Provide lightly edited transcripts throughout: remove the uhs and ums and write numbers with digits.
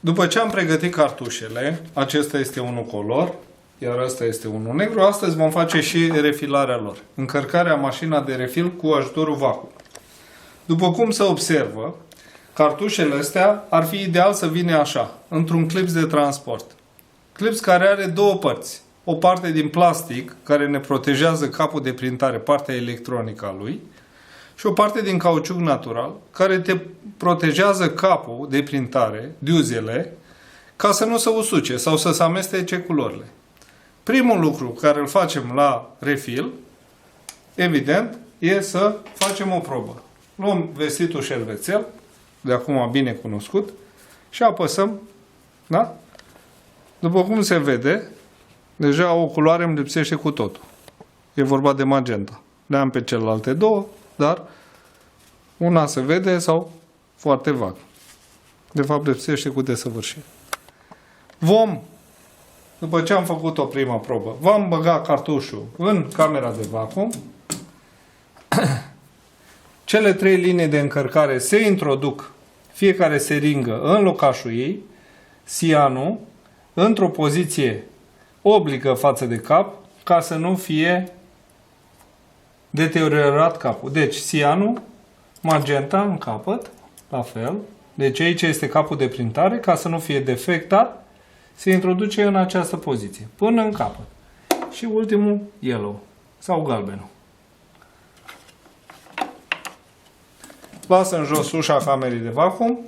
După ce am pregătit cartușele, acesta este unul color, iar ăsta este unul negru, astăzi vom face și refilarea lor. Încărcarea mașina de refil cu ajutorul vacuum. După cum se observă, cartușele astea ar fi ideal să vină așa, într-un clips de transport. Clips care are două părți. O parte din plastic, care ne protejează capul de printare, partea electronică a lui, și o parte din cauciuc natural, care te protejează capul de printare, diuzele, ca să nu se usuce sau să se amestece culorile. Primul lucru care îl facem la refil, evident, e să facem o probă. Luăm vestitul șervețel, de acum bine cunoscut, și apăsăm, da? După cum se vede, deja o culoare îmi lipsește cu totul. E vorba de magenta. Le am pe celelalte două, dar una se vede sau foarte vag. De fapt, lipsește cu desăvârșire. După ce am făcut o primă probă, vom băga cartușul în camera de vacuum. Cele 3 linii de încărcare se introduc, fiecare seringă în locașul ei, cianul într-o poziție obligă față de cap, ca să nu fie deteriorat capul. Deci, cianul, magenta în capăt, la fel. Deci aici este capul de printare, ca să nu fie defectat, se introduce în această poziție, până în capăt. Și ultimul, yellow, sau galbenul. Las în jos ușa camerei de vacuum.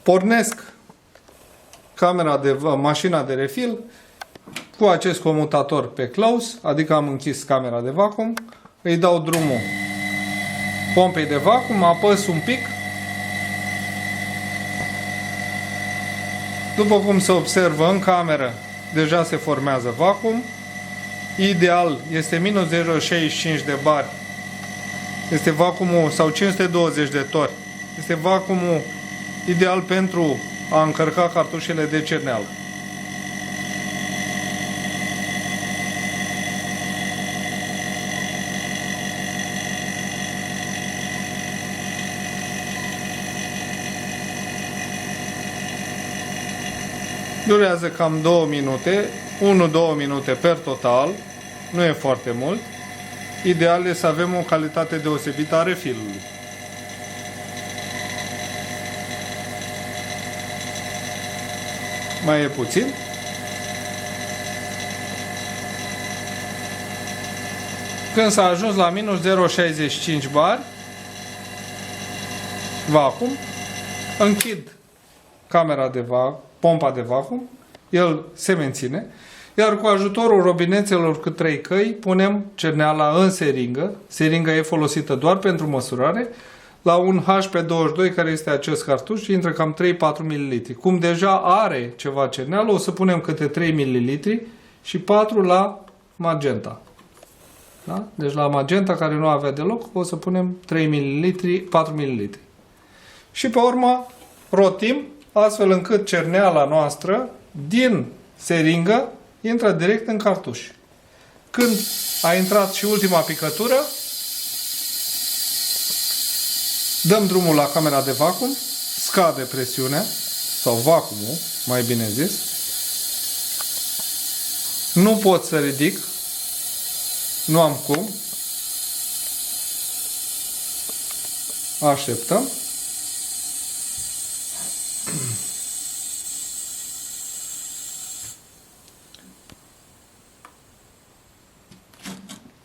Pornesc mașina de refil cu acest comutator pe close, adică am închis camera de vacuum, îi dau drumul pompei de vacuum, apăs un pic. După cum se observă în cameră, deja se formează vacuum. Ideal este minus 0,65 de bari. Este vacuumul, sau 520 de tori. Este vacuumul ideal pentru a încărca cartușele de cerneală. Durează cam 2 minute, 1-2 minute per total, nu e foarte mult. Ideal este să avem o calitate deosebită a refilului. Mai e puțin. Când s-a ajuns la minus 0,65 bari, vacuum, închid camera de pompa de vacuum, el se menține, iar cu ajutorul robinețelor cu 3 căi punem cerneala în seringă. Seringa e folosită doar pentru măsurare, la un HP22, care este acest cartuș, intră cam 3-4 ml. Cum deja are ceva cerneală, o să punem câte 3 ml și 4 la magenta. Da? Deci la magenta, care nu avea deloc, o să punem 3 ml, 4 ml. Și pe urmă rotim, astfel încât cerneala noastră din seringă intră direct în cartuș. Când a intrat și ultima picătură, dăm drumul la camera de vacuum, scade presiunea, sau vacuumul, mai bine zis. Nu pot să ridic, nu am cum. Așteptăm.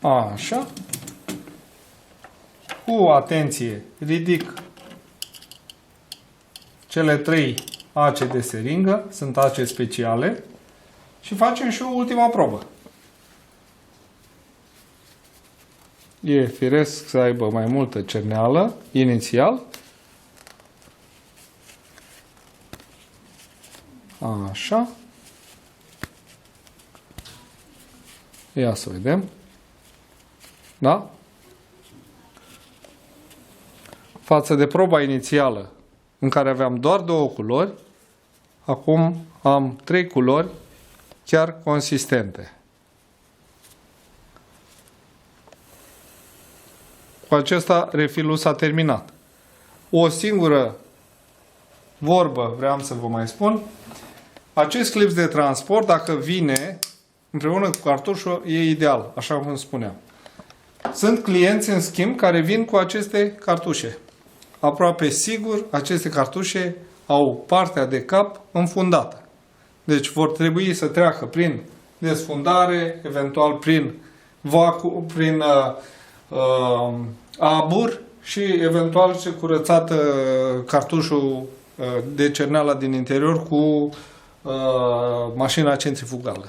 Așa. Cu atenție ridic cele 3 ace de seringă, sunt ace speciale, și facem și o ultima probă. E firesc să aibă mai multă cerneală inițial. Așa. Ia să vedem. Da? Față de proba inițială, în care aveam doar 2 culori, acum am 3 culori chiar consistente. Cu acesta refilul s-a terminat. O singură vorbă vreau să vă mai spun. Acest clip de transport, dacă vine împreună cu cartușul, e ideal, așa cum spuneam. Sunt clienți, în schimb, care vin cu aceste cartușe. Aproape sigur, aceste cartușe au partea de cap înfundată. Deci vor trebui să treacă prin desfundare, eventual prin vacuum, prin abur și eventual ce curățat cartușul de cerneală din interior cu mașina centrifugală.